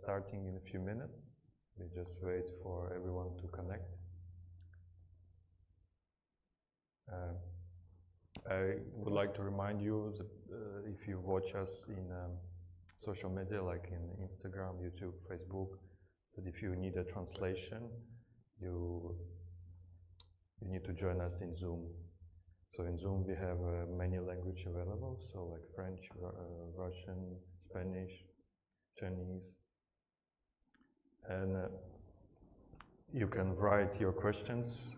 starting in a few minutes. We just wait for everyone to connect. I would like to remind you that if you watch us in social media like in Instagram, YouTube, Facebook, that if you need a translation, you need to join us in Zoom. So in Zoom we have many languages available, so like French, Russian, Spanish, Chinese, and you can write your questions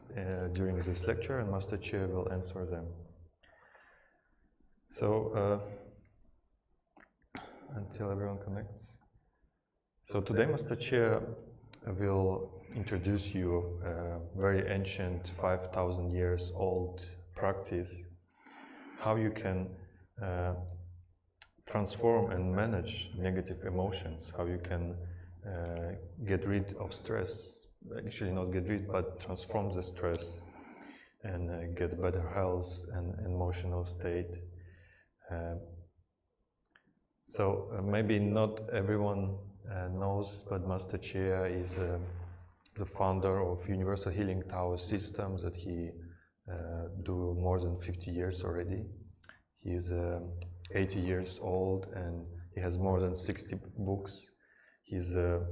during this lecture, and Master Chia will answer them. So until everyone connects. So today Master Chia will introduce you a very ancient, 5,000 years old practice, how you can transform and manage negative emotions, how you can get rid of stress. Actually not get rid, but transform the stress and get better health and emotional state. Maybe not everyone knows, but Master Chia is the founder of Universal Healing Tao system that he do more than 50 years already. He is 80 years old and he has more than 60 books. He's the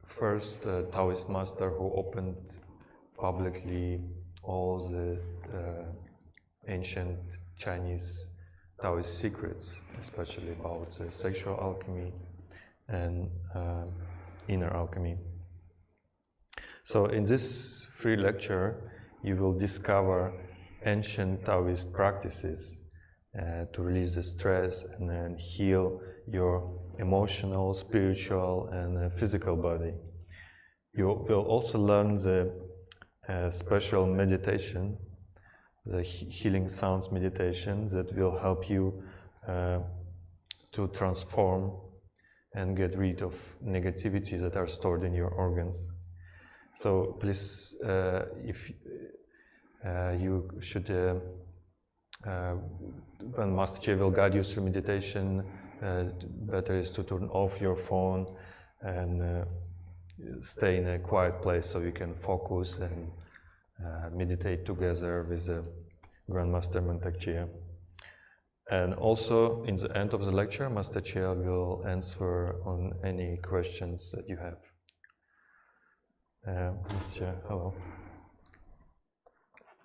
first Taoist master who opened publicly all the ancient Chinese Taoist secrets, especially about sexual alchemy and inner alchemy. So in this free lecture, you will discover ancient Taoist practices to release the stress and then heal your emotional, spiritual, and physical body. You will also learn the special meditation, the healing sounds meditation that will help you to transform and get rid of negativity that are stored in your organs. So please, if you should, when Master Chia will guide you through meditation, better is to turn off your phone and stay in a quiet place so you can focus and meditate together with the Grandmaster Mantak Chia. And also, in the end of the lecture, Master Chia will answer on any questions that you have. Mr. Chia, hello.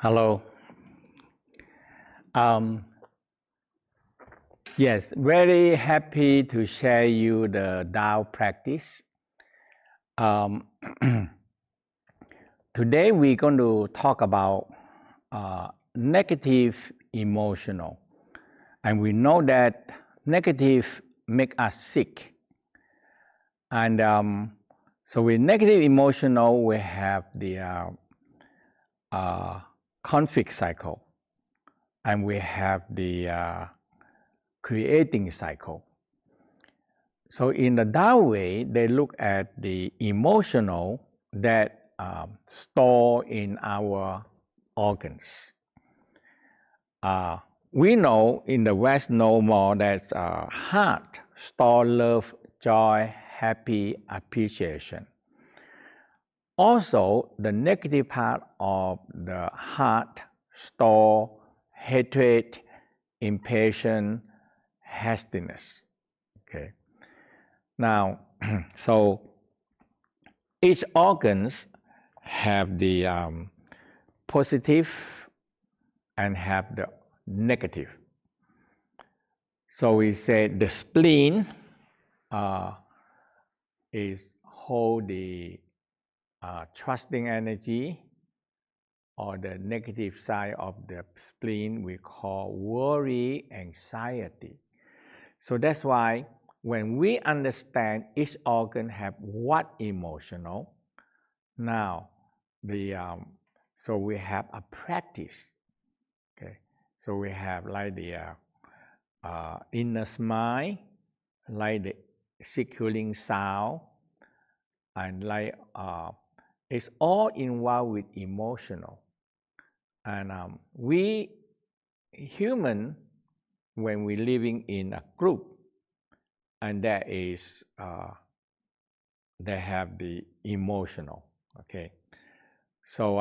Hello. Yes, very happy to share you the Tao practice. Today we're going to talk about negative emotional, and we know that negative make us sick. And so with negative emotional, we have the conflict cycle, and we have the creating cycle. So in the Tao way, they look at the emotional that store in our organs. We know in the West know more that heart store love, joy, happy, appreciation. Also, the negative part of the heart store hatred, impatience, hastiness. Okay. Now, so each organs have the positive and have the negative. So we say the spleen is hold the trusting energy, or the negative side of the spleen we call worry, anxiety. So that's why when we understand each organ have what emotional, now the so we have a practice. Okay, so we have like the inner smile, like the healing sound, and like it's all involved with emotional. And we human, when we living in a group, and there is they have the emotional. Okay, so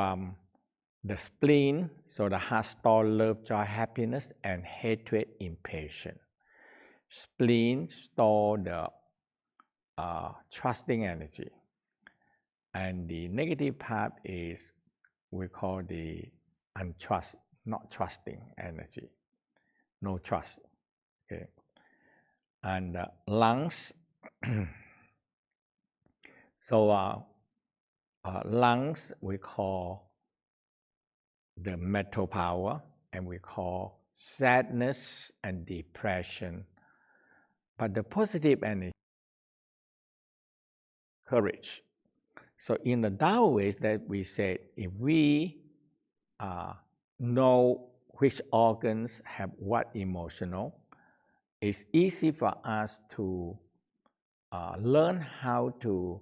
the spleen, so the heart store love, joy, happiness, and hatred, impatience. Spleen store the trusting energy, and the negative part is we call the untrust, not trusting energy, no trust. Okay, and lungs. So lungs we call the mental power, and we call sadness and depression. But the positive energy, courage. So in the Taoist that we said, if we know which organs have what emotional, it's easy for us to learn how to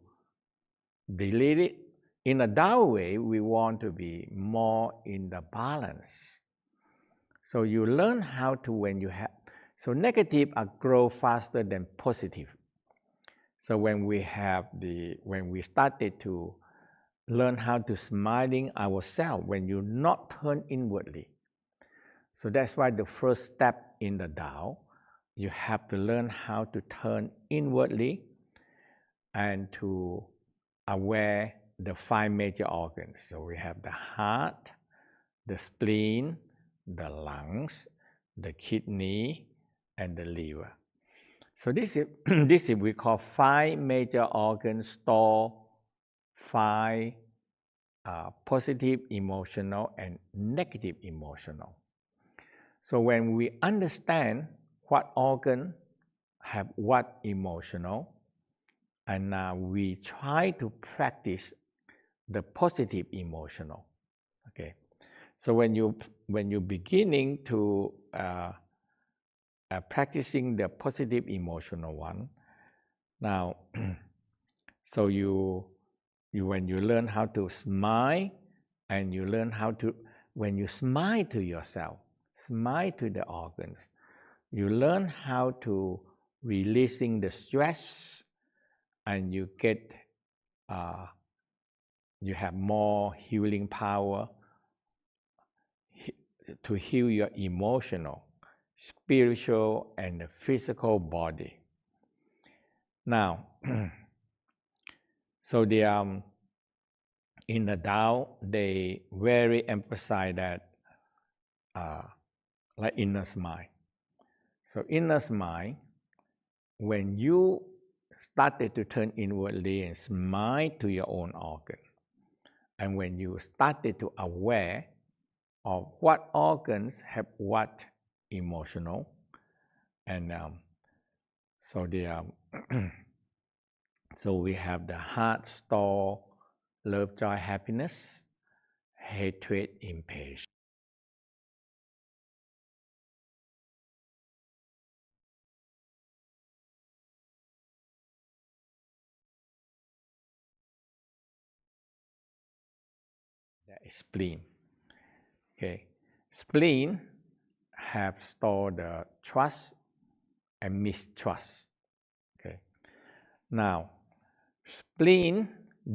delete it. In a Tao way, we want to be more in the balance. So you learn how to, when you have, so negative grow faster than positive. So when we started to learn how to smiling ourselves, when you not turn inwardly. So that's why the first step in the Tao, you have to learn how to turn inwardly and to aware the 5 major organs. So we have the heart, the spleen, the lungs, the kidney, and the liver. So this is this is we call 5 major organs store 5 positive emotional and negative emotional. So when we understand what organ have what emotional, and now we try to practice the positive emotional. Okay, so when you beginning to practicing the positive emotional one, now so you when you learn how to smile, and you learn how to, when you smile to yourself, smile to the organs, you learn how to releasing the stress, and you get you have more healing power to heal your emotional, spiritual, and physical body. Now, so the in the Tao, they very emphasize that like inner smile. So inner smile, when you started to turn inwardly and smile to your own organ, and when you started to aware of what organs have what emotional, and so the so we have the heart store love, joy, happiness, hatred, impatience. That is spleen. Okay, spleen have stored the trust and mistrust. Okay, now spleen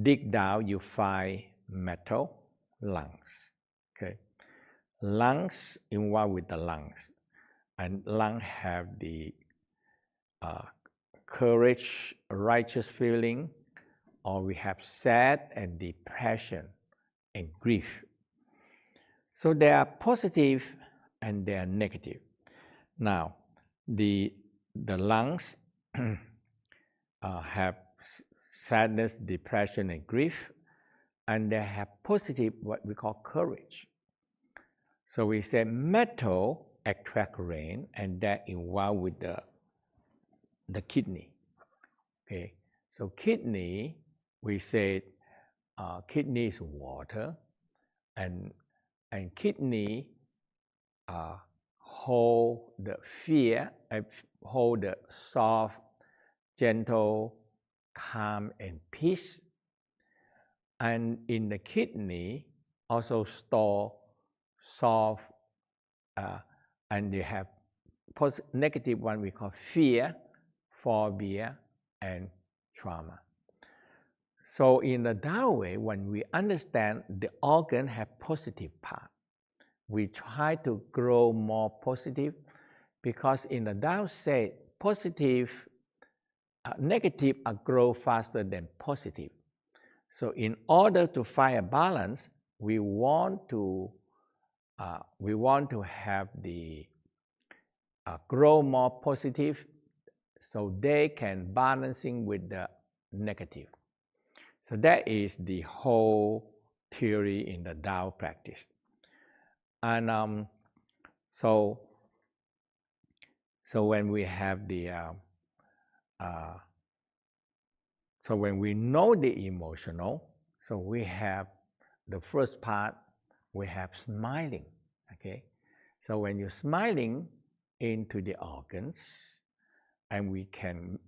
dig down, you find metal, lungs. Okay, lungs involved with the lungs, and lung have the courage, righteous feeling, or we have sad and depression and grief. So they are positive and they are negative. Now, the lungs have sadness, depression, and grief, and they have positive, what we call courage. So we say metal attract rain, and that involved with the kidney. Okay, so kidney, we say kidney is water, and kidney hold the fear, hold the soft, gentle, calm, and peace. And in the kidney also store soft, and you have negative one we call fear, phobia, and trauma. So in the Tao way, when we understand the organ have positive part, we try to grow more positive, because in the Tao say positive, negative grow faster than positive. So in order to find a balance, we want to have the grow more positive, so they can balancing with the negative. So that is the whole theory in the Tao practice. And so when we have the so when we know the emotional, so we have the first part, we have smiling. Okay, so when you're smiling into the organs, and we can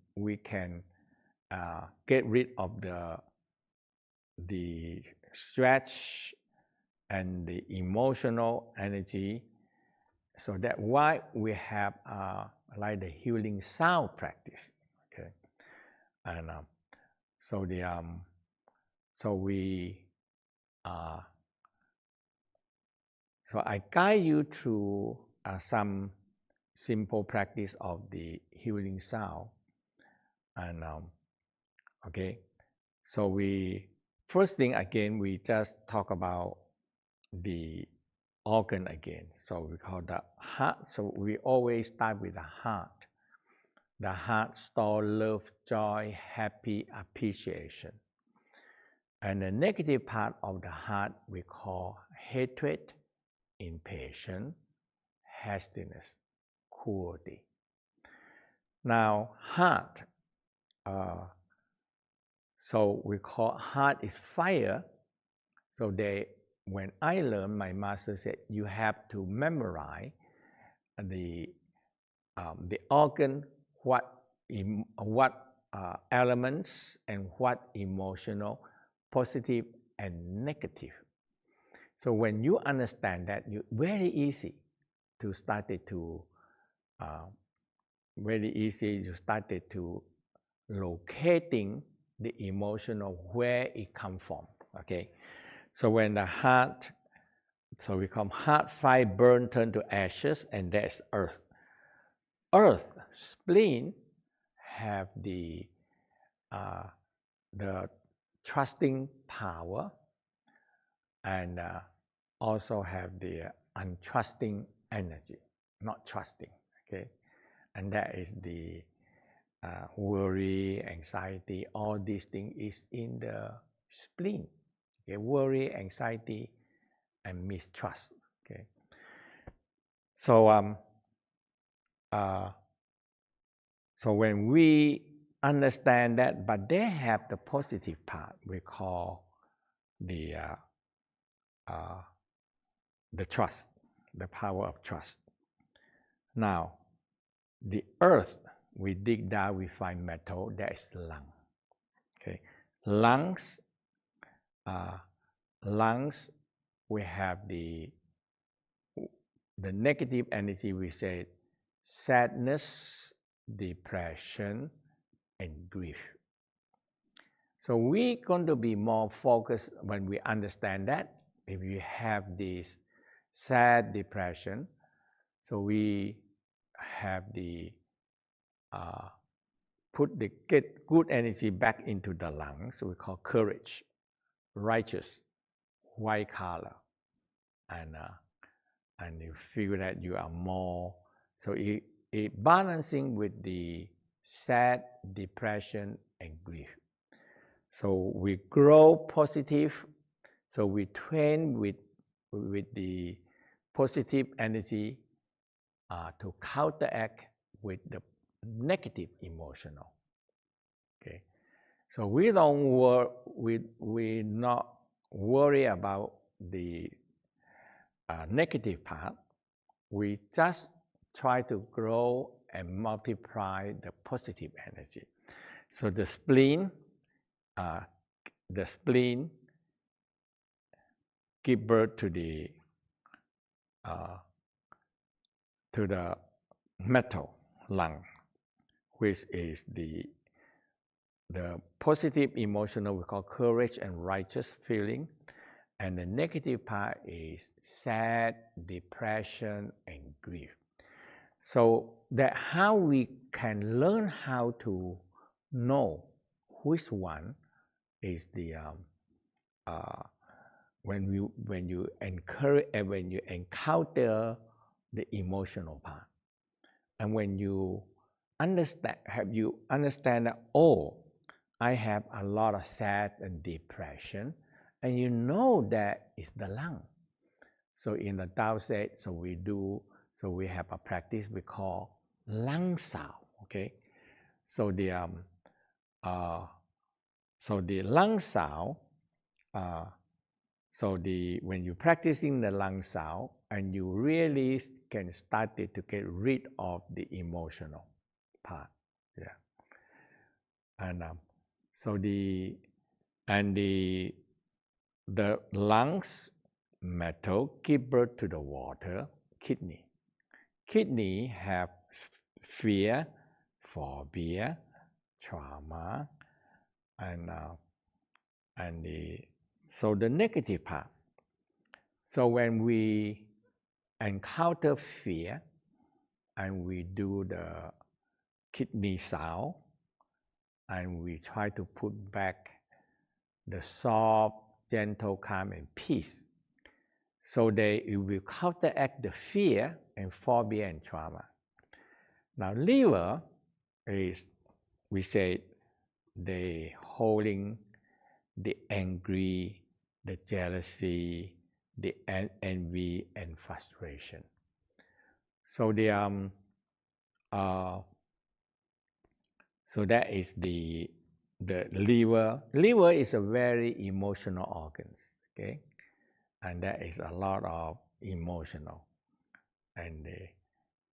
get rid of the stretch and the emotional energy. So that's why we have like the healing sound practice. Okay, and so the so we so I guide you through some simple practice of the healing sound. And okay, so we first thing again, we just talk about the organ again. So we call the heart. So we always start with the heart. The heart store love, joy, happy, appreciation. And the negative part of the heart we call hatred, impatience, hastiness, cruelty. Now heart, so we call heart is fire. So when I learned, my master said you have to memorize the organ, what elements and what emotional, positive and negative. So when you understand that, you very easy to started to locating the emotional where it come from. Okay, so when the heart, so we come heart fire burn turn to ashes, and that's earth. Earth spleen have the trusting power, and also have the untrusting energy, not trusting. Okay, and that is the worry, anxiety, all these things is in the spleen. Okay, worry, anxiety, and mistrust. Okay, so so when we understand that, but they have the positive part we call the trust, the power of trust. Now, the earth, we dig down, we find metal, that is lung. Okay, lungs, we have the negative energy, we say sadness, depression, and grief. So we're going to be more focused when we understand that. If you have this sad depression, so we have the get good energy back into the lungs. So we call courage, righteous, white color, and you feel that you are more. So it balancing with the sad, depression, and grief. So we grow positive. So we train with the positive energy to counteract with the negative emotional. Okay, so we not worry about the negative part. We just try to grow and multiply the positive energy. So the spleen give birth to the metal lung, which is the the positive emotional we call courage and righteous feeling, and the negative part is sad, depression, and grief. So that how we can learn how to know which one is the when you encourage and when you encounter the emotional part, and when you understand that, oh, I have a lot of sad and depression, and you know that it's the lung. So in the Tao said, so we have a practice we call lung sao. Okay, so uh, the lung sao, when you're practicing the lung sao, and you really can start to get rid of the emotional part, yeah, and the lungs metal give birth to the water, kidney. Kidney have fear, phobia, trauma, and the negative part. So when we encounter fear and we do the kidney sound, and we try to put back the soft, gentle, calm, and peace, so it will counteract the fear and phobia and trauma. Now, liver is, we say, the holding the angry, the jealousy, the envy, and frustration. So so that is the liver. Liver is a very emotional organs, okay, and that is a lot of emotional, and the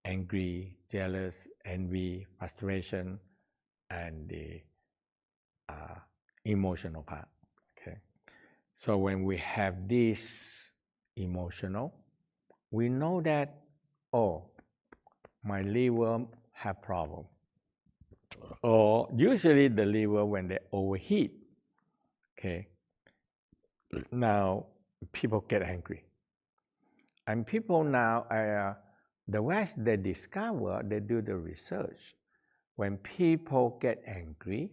angry, jealous, envy, frustration, and the emotional part. Okay, so when we have this emotional, we know that, oh, my liver have problem. Or usually the liver, when they overheat, okay, now people get angry. And people now, the West, they discover, they do the research. When people get angry,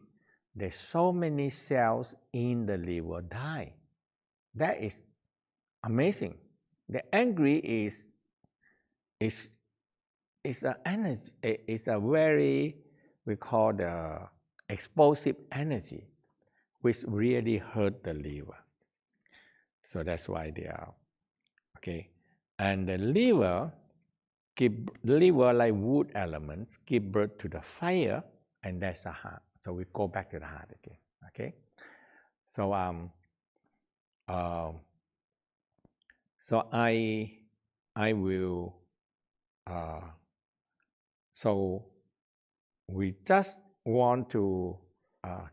there's so many cells in the liver die. That is amazing. The angry is an energy. It's a very, we call the explosive energy, which really hurt the liver. So that's why they are okay. And the liver like wood elements give birth to the fire, and that's the heart. So we go back to the heart again. Okay. So so I will so we just want to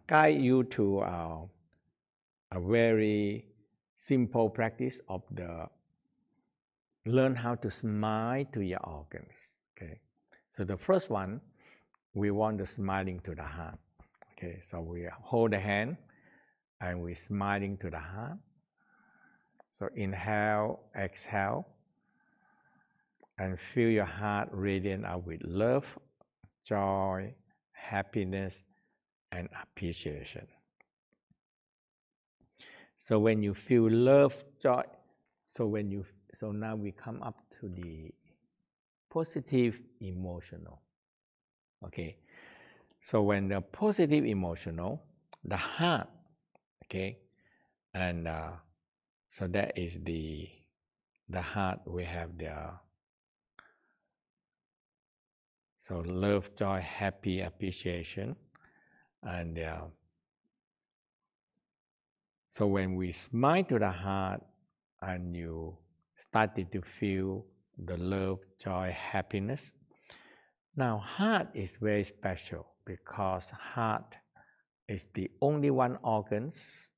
guide you to a very simple practice of the learn how to smile to your organs. Okay, so the first one, we want the smiling to the heart. Okay, so we hold the hand and we smiling to the heart. So inhale, exhale, and feel your heart radiant out with love, joy, happiness, and appreciation. So when you feel love, joy, so now we come up to the positive emotional. Okay, so when the positive emotional, the heart, okay, and so that is the heart. We have the so love, joy, happy, appreciation, and so when we smile to the heart, and you started to feel the love, joy, happiness. Now, heart is very special because heart is the only one organs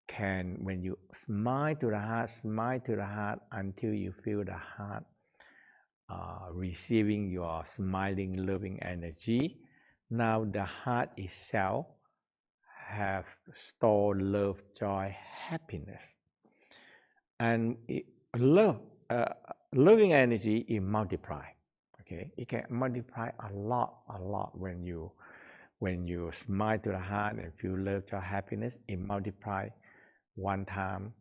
can, when you smile to the heart until you feel the heart receiving your smiling, loving energy. Now the heart itself have stored love, joy, happiness. And loving energy is multiply. Okay, it can multiply a lot when you smile to the heart and feel love, joy, happiness. It multiply one time,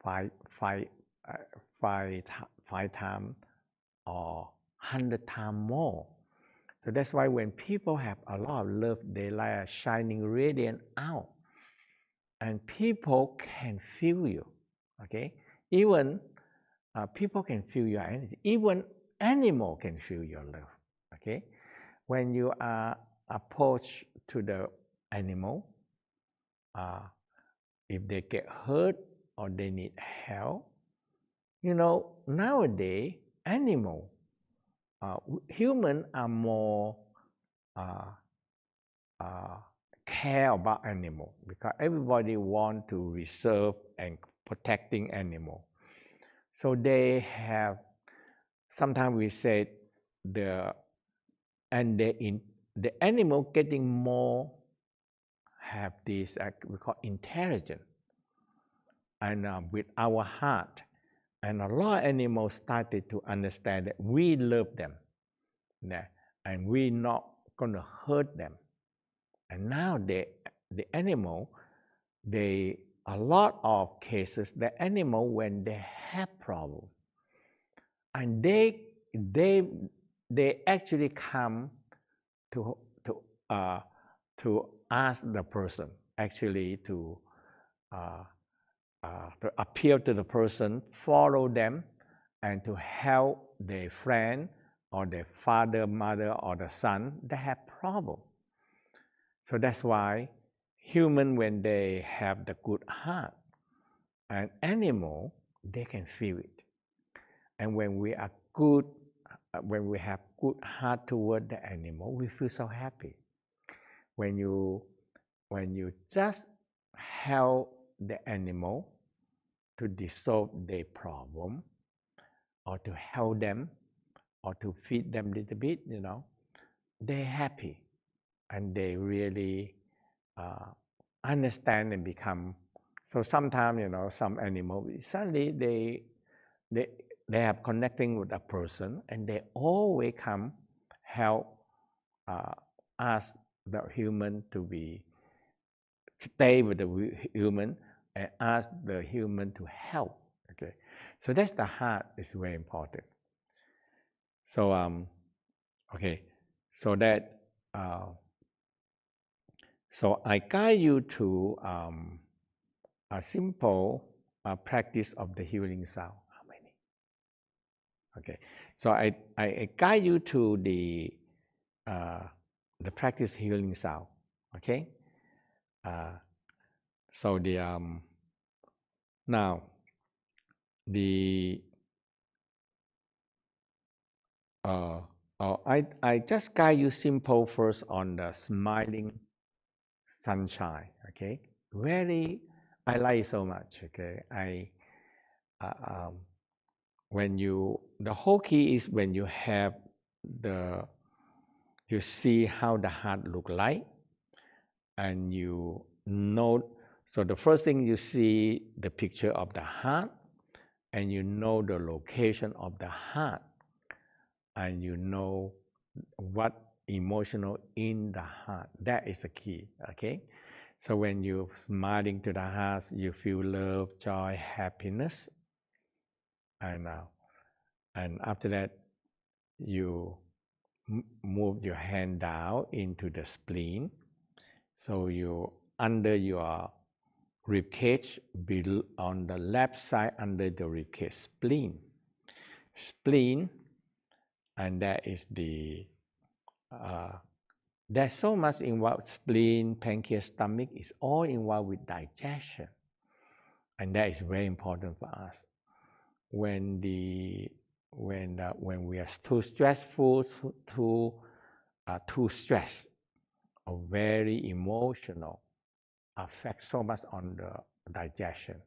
five, five, uh, five times, or 100 times more. So that's why when people have a lot of love, they like a shining radiant out, and people can feel you. Okay, even people can feel your energy. Even animal can feel your love. Okay, when you are approached to the animal, if they get hurt or they need help, nowadays animal, humans are more uh, care about animal because everybody want to reserve and protecting animal. So they have, sometimes we say the animal getting more have this we call intelligence, and with our heart, and a lot of animals started to understand that we love them, and we not gonna hurt them. And now the animal, a lot of cases, the animal when they have problem, and they actually come to uh, to ask the person, actually uh, to appeal to the person, follow them, and to help their friend or their father, mother, or the son that have problem. So that's why human, when they have the good heart, and animal, they can feel it. And when we are good, when we have good heart toward the animal, we feel so happy. When you just help the animal to dissolve their problem, or to help them, or to feed them a little bit, they're happy, and they really understand and become. So sometimes, some animals suddenly they they have connecting with a person, and they always come help, ask the human to be stay with the human, and ask the human to help. Okay, so that's the heart is very important. So okay, so that so I guide you to a simple practice of the healing sound. How many? Okay, so I guide you to uh, the practice healing sound. Okay, so now the I just guide you simple first on the smiling sunshine. Okay, very, I like it so much. Okay, when you, the whole key is when you have the, you see how the heart look like, and you know. So the first thing, you see the picture of the heart, and you know the location of the heart, and you know what emotional in the heart. That is the key. Okay, so when you're smiling to the heart, you feel love, joy, happiness, and after that, you move your hand down into the spleen. So you, under your rib cage, on the left side under the rib cage, spleen, and that is there's so much involved. Spleen, pancreas, stomach is all involved with digestion, and that is very important for us. When when we are too stressful, too stressed, or very emotional, affects so much on the digestion,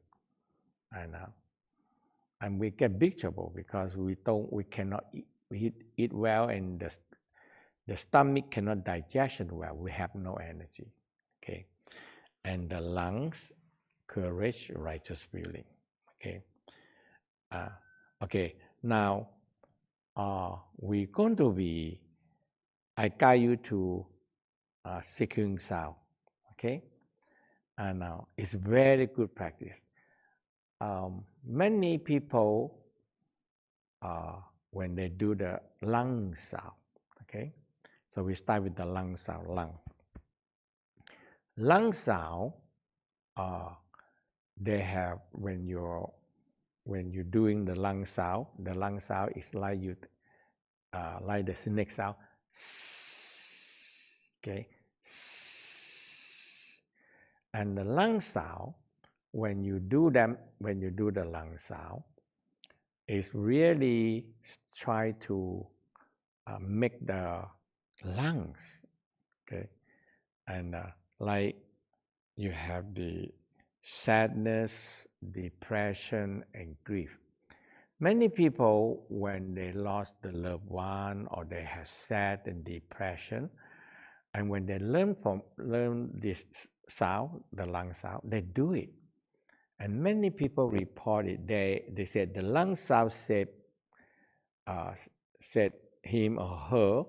and we get big trouble because we cannot eat well, and the stomach cannot digest well. We have no energy. Okay, and the lungs, courage, righteous feeling. Okay. Okay. Now, we're going to be. I guide you to seeking sound. Okay. And now it's very good practice. Many people, when they do the lung sound, okay. So we start with the lung sound. Lung sound. They have when you're doing the lung sound is like you like the snake sound. Okay. And the lung sound, when you do the lung sound, is really try to make the lungs, okay, and like you have the sadness, depression, and grief. Many people, when they lost the loved one or they have sad and depression, and when they learn this sound, the lung sound, they do it. And many people report it. They said the lung sound saved him or her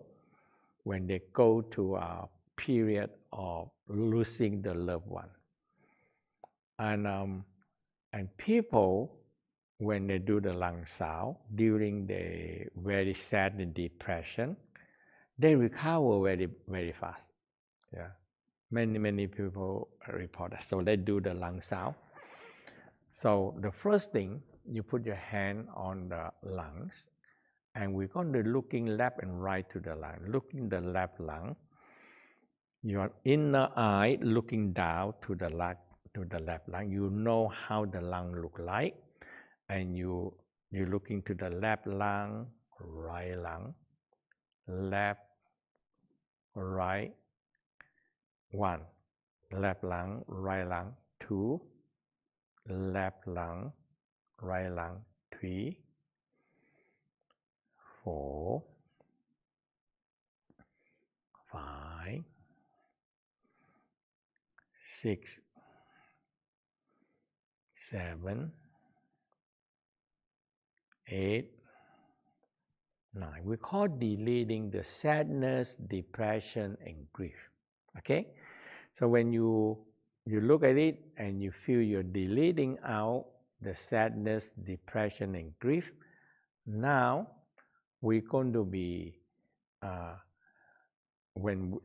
when they go to a period of losing the loved one. And people, when they do the lung sound during the very sad and depression, they recover very, very fast. Yeah, many people report that. So they do the lung sound. So the first thing, you put your hand on the lungs, and we're going to looking left and right to the lung. Looking the left lung, your inner eye looking down to the left lung. You know how the lung look like, and you're looking to the left lung, right lung, left, right, 1, left lung, right lung, 2, left lung, right lung, 3, 4, 5, 6, 7, 8, 9. We call deleting the sadness, depression, and grief. Okay? So when you look at it and you feel you're deleting out the sadness, depression, and grief, now we're going to be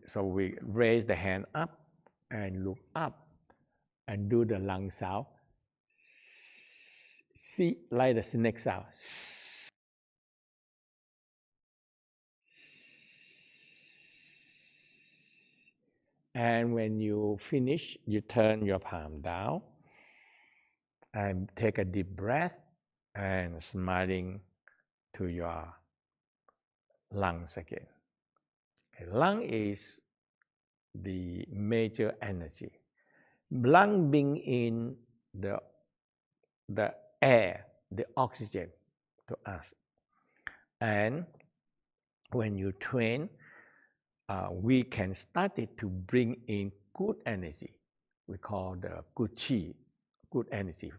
so we raise the hand up and look up and do the lung sound. See, like the snake sound. And when you finish, you turn your palm down and take a deep breath and smiling to your lungs again. Okay, lung is the major energy. Lung being in the air, the oxygen to us. And when you train, we can start it to bring in good energy. We call the good qi, good energy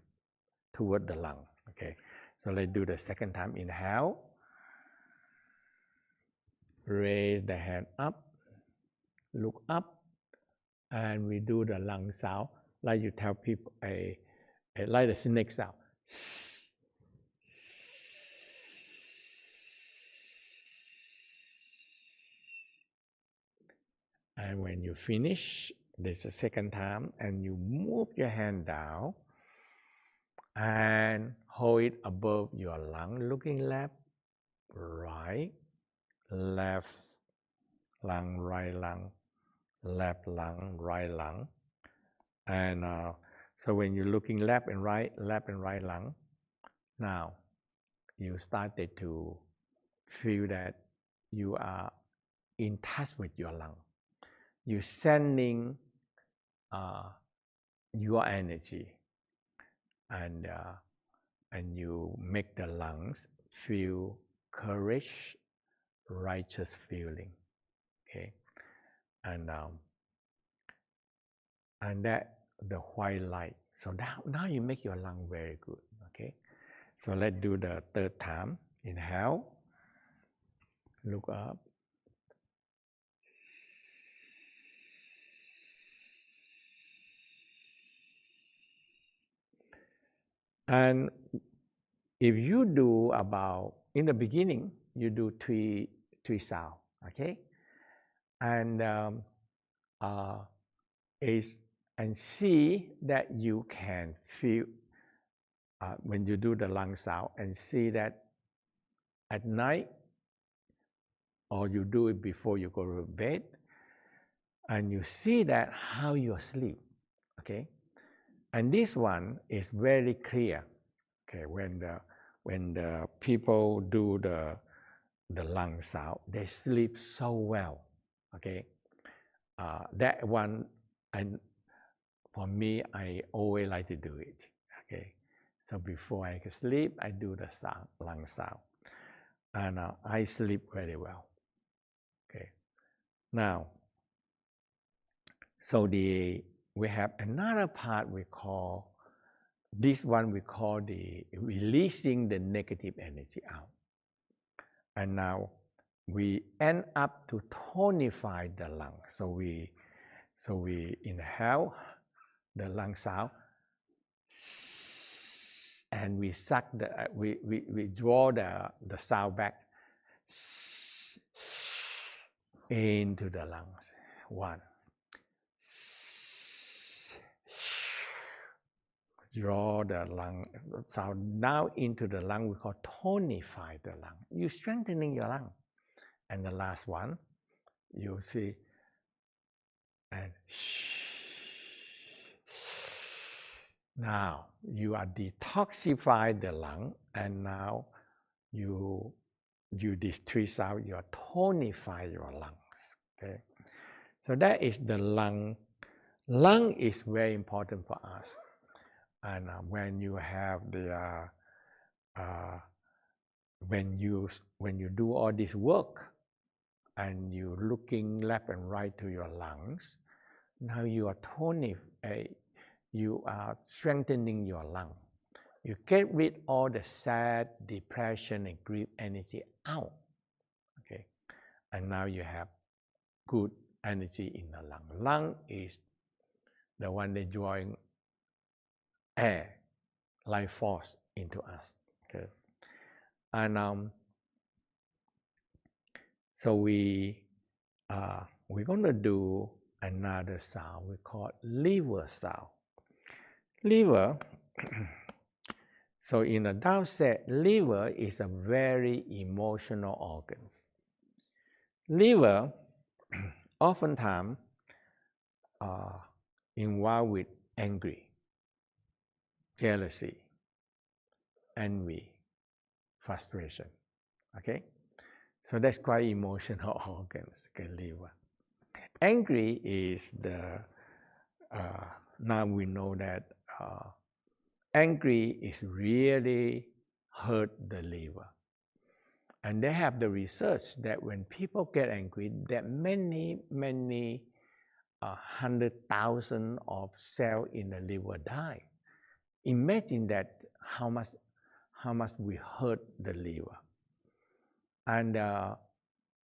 toward the lung. Okay, so let's do the second time. Inhale, raise the hand up, look up, and we do the lung sound like you tell people like the snake sound. And when you finish, this is the second time, and you move your hand down and hold it above your lung, looking left, right, left lung, right lung, left lung, right lung. And so when you're looking left and right lung, now you started to feel that you are in touch with your lung. You're sending your energy, and you make the lungs feel courage, righteous feeling. Okay, and that the white light. So now you make your lung very good. Okay. So let's do the third time. Inhale. Look up. And if you do about, in the beginning, you do three sound, okay? And and see that you can feel when you do the lung sound, and see that at night, or you do it before you go to bed, and you see that how you sleep, okay? And this one is very clear. Okay, when the people do the lung sound, they sleep so well. Okay, that one, and for me, I always like to do it. Okay, so before I sleep, I do the lung sound, and I sleep very well. Okay, now, so we have another part we call, this one we call the releasing the negative energy out. And now we end up to tonify the lung. So we inhale the lung sound, and we suck we draw the sound back into the lungs. One. Draw the lung sound now into the lung. We call tonify the lung. You're strengthening your lung. And the last one, you see, and now you are detoxify the lung, and now you these three sounds, you are tonify your lungs. Okay, so that is the lung. Lung is very important for us. And when you have the when you do all this work, and you looking left and right to your lungs, now you are you are strengthening your lung. You get rid all the sad, depression, and grief energy out. Okay, and now you have good energy in the lung. Lung is the one that drawing air, life force into us. Okay, and so we're gonna do another sound we call liver sound. Liver. So in the Tao said, liver is a very emotional organ. Liver oftentimes involved with angry, jealousy, envy, frustration. Okay, so that's quite emotional organs. Okay, liver. Angry is the now we know that angry is really hurt the liver. And they have the research that when people get angry, that many 100,000 of cells in the liver die. Imagine that how much we hurt the liver. And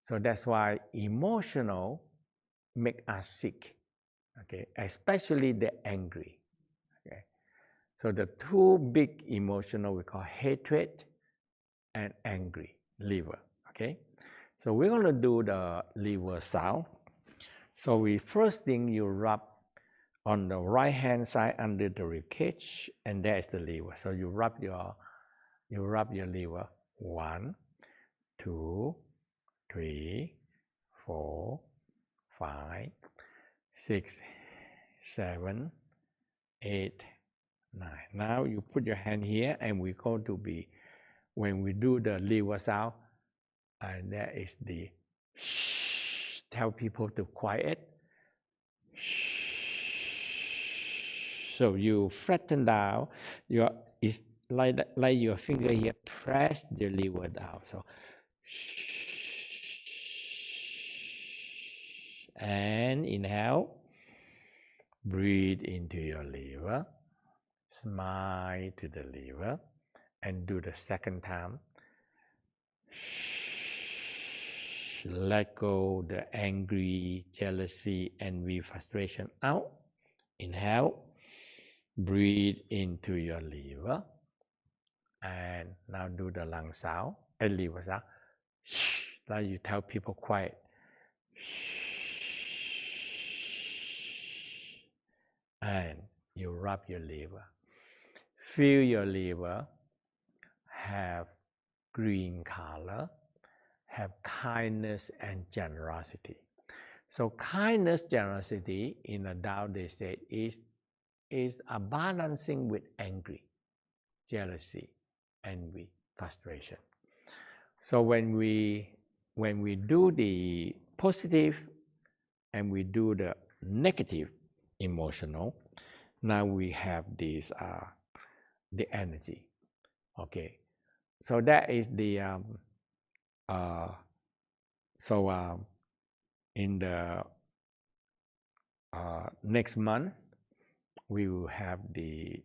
so that's why emotional make us sick. Okay, especially the angry. Okay, so the two big emotional we call hatred and angry, liver. Okay, so we're going to do the liver sound. So first thing you rub on the right hand side under the rib cage, and there's the liver. So you rub your liver. 1, 2, 3, 4, 5, 6, 7, 8, 9. Now you put your hand here, and we're going to be, when we do the liver sound, and that is the shh, tell people to quiet. So you flatten down it's like your finger here, press the liver down. So and inhale, Breathe into your liver. Smile to the liver. And do the second time. Let go the angry, jealousy, envy, frustration out. Inhale. Breathe into your liver. And now do the lung sound. And liver sound. Now you tell people quiet. And you rub your liver. Feel your liver have green color, have kindness and generosity. So kindness, generosity in the Tao they say is a balancing with angry, jealousy, envy, frustration. So when we do the positive and we do the negative emotional, now we have this the energy. Okay, so that is the in the next month we will have the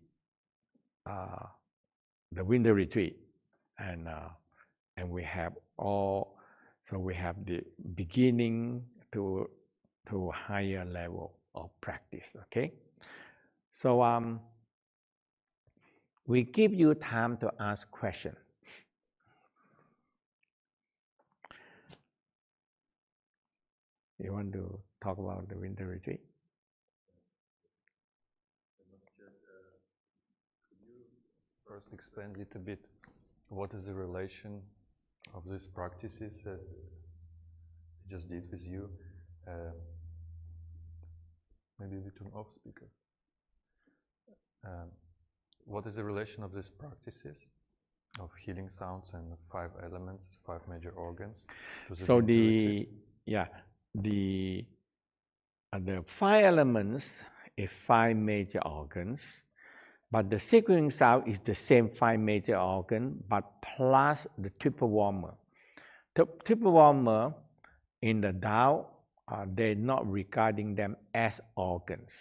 winter retreat, and we have all. So we have the beginning to higher level of practice. Okay, so we give you time to ask questions. You want to talk about the winter retreat? Could you first explain a little bit what is the relation of these practices that I just did with you? Maybe we turn off speaker. What is the relation of these practices of healing sounds and 5 elements, 5 major organs? So the 5 elements is 5 major organs, but the sequencing sound is the same 5 major organ, but plus the triple warmer. The triple warmer in the Tao, they're not regarding them as organs.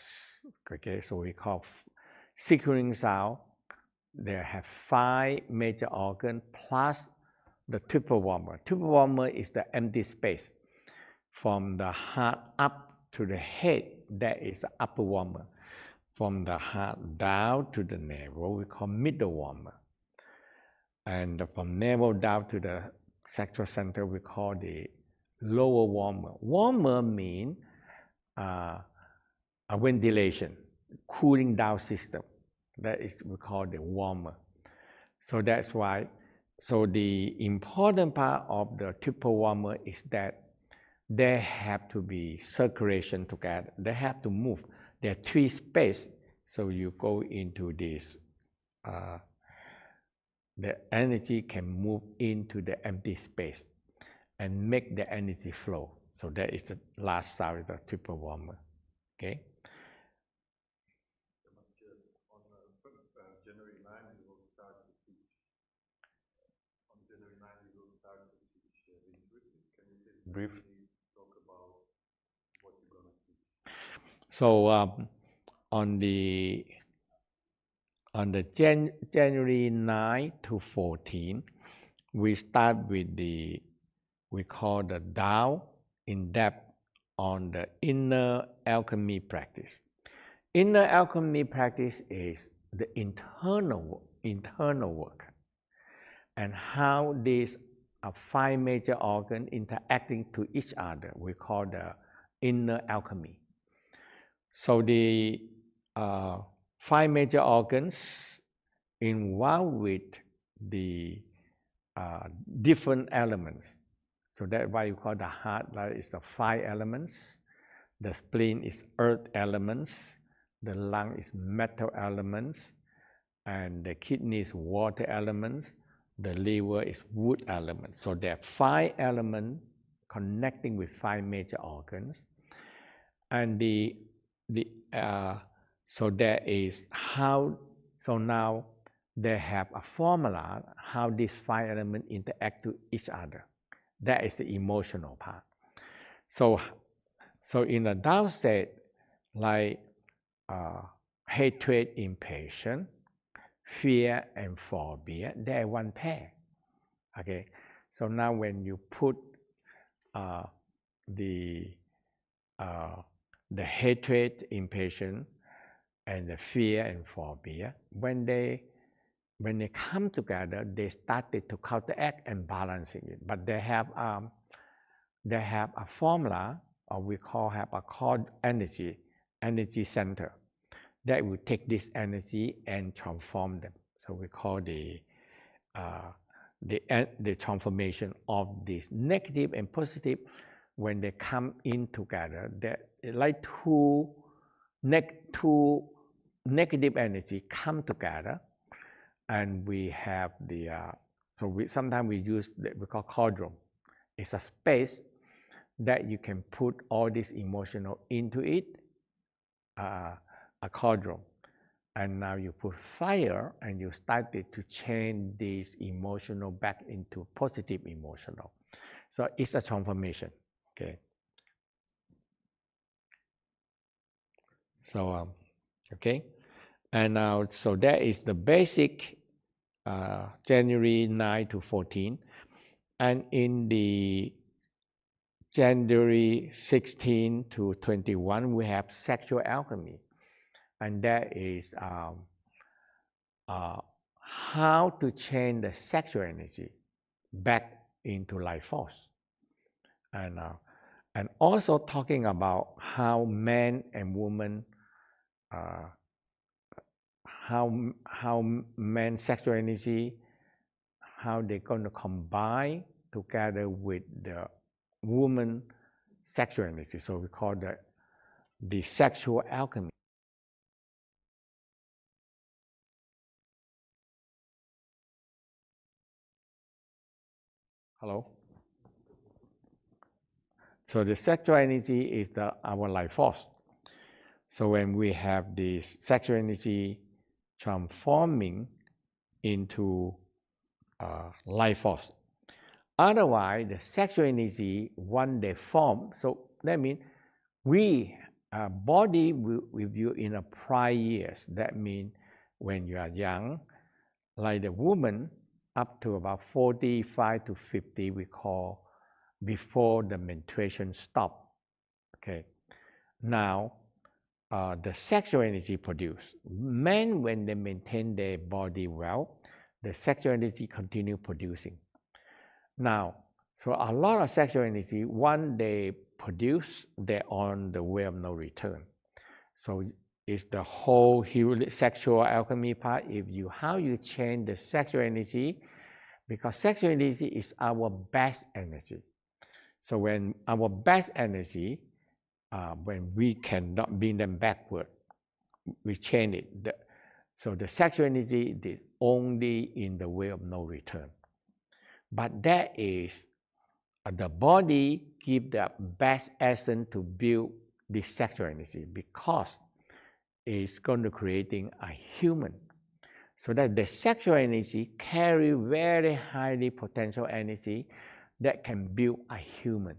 Okay, so we call sequencing sound. They have 5 major organs plus the triple warmer. Triple warmer is the empty space from the heart up to the head. That is the upper warmer. From the heart down to the navel, we call middle warmer. And from navel down to the sexual center, we call the lower warmer. Warmer means a ventilation, cooling down system. That is we call the warmer. So that's why. So the important part of the triple warmer is that they have to be circulation together. They have to move. There are 3 spaces. So you go into this. The energy can move into the empty space and make the energy flow. So that is the last side of the triple warmer. Okay. On January 9, we will start to teach. On January 9, we will start to teach intuitive. Can you briefly talk about what you're going to teach? So on the January 9 to 14, we start with we call the Tao in depth on the inner alchemy practice. Inner alchemy practice is the internal work, and how these 5 major organs interacting to each other. We call the inner alchemy. So the 5 major organs involved with the different elements. So that's why you call the heart, that is the 5 elements. The spleen is earth elements. The lung is metal elements. And the kidney is water elements. The liver is wood elements. So there are 5 elements connecting with 5 major organs. And so there is how. So now they have a formula how these 5 elements interact to each other. That is the emotional part. So in the Tao state, like hatred, impatience, fear, and phobia, they are one pair. Okay, so now when you put the hatred, impatience, and the fear and phobia, when they come together, they started to counteract and balancing it. But they have a formula, or we have a core energy center that will take this energy and transform them. So we call the transformation of this negative and positive. When they come in together, they like two negative energy come together, and we have the sometimes we use we call cauldron. It's a space that you can put all this emotional into it, a cauldron. And now you put fire and you started to change this emotional back into positive emotional. So it's a transformation. Okay. So okay, and now so that is the basic January 9 to 14, and in the January 16 to 21 we have sexual alchemy, and that is how to change the sexual energy back into life force, and also talking about how men and women how men's sexual energy, how they're going to combine together with the woman sexual energy. So we call the sexual alchemy. Hello? So the sexual energy is our life force. So when we have this sexual energy transforming into life force, otherwise the sexual energy, when they form, so that means we body with you in a prior years. That means when you are young, like the woman up to about 45 to 50, we call before the menstruation stop. Okay. Now, the sexual energy produced. Men, when they maintain their body well, the sexual energy continue producing. Now, so a lot of sexual energy, when they produce, they're on the way of no return. So it's the whole sexual alchemy part. How you change the sexual energy, because sexual energy is our best energy. So when our best energy, when we cannot bring them backward, we change it. So the sexual energy is only in the way of no return. But that is the body give the best essence to build this sexual energy, because it's going to creating a human. So that the sexual energy carry very highly potential energy that can build a human.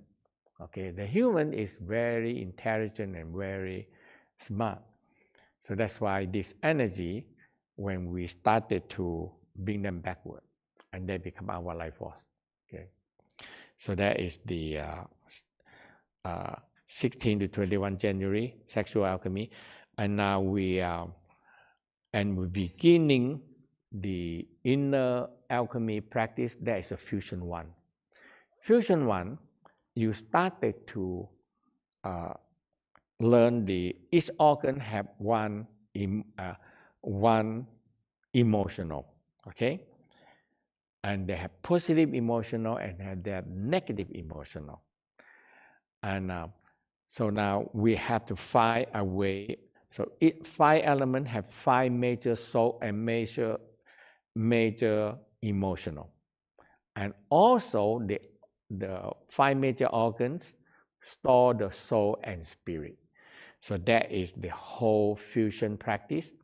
Okay, the human is very intelligent and very smart. So that's why this energy, when we started to bring them backward, and they become our life force. Okay, so that is the 16 to 21 January sexual alchemy, and now we're beginning the inner alchemy practice. That is a fusion one. Fusion one, you started to learn each organ have one emotional, okay, and they have positive emotional and they have negative emotional, and so now we have to find a way. So 5 elements have 5 major soul and major emotional, and also the 5 major organs store the soul and spirit. So that is the whole fusion practice.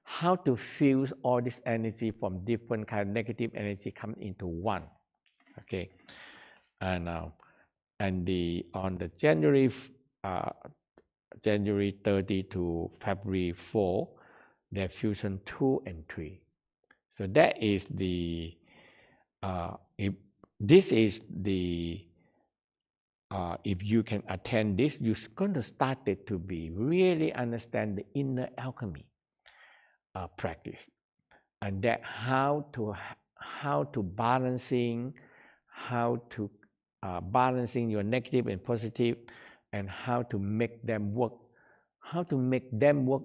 How to fuse all this energy from different kind of negative energy come into one. Okay, and on the January January 30 to February 4, they're fusion 2 and 3. So that is the, if this is the, if you can attend this, you're going to start it to be really understand the inner alchemy practice, and that how to balancing, how to balancing your negative and positive, and how to make them work,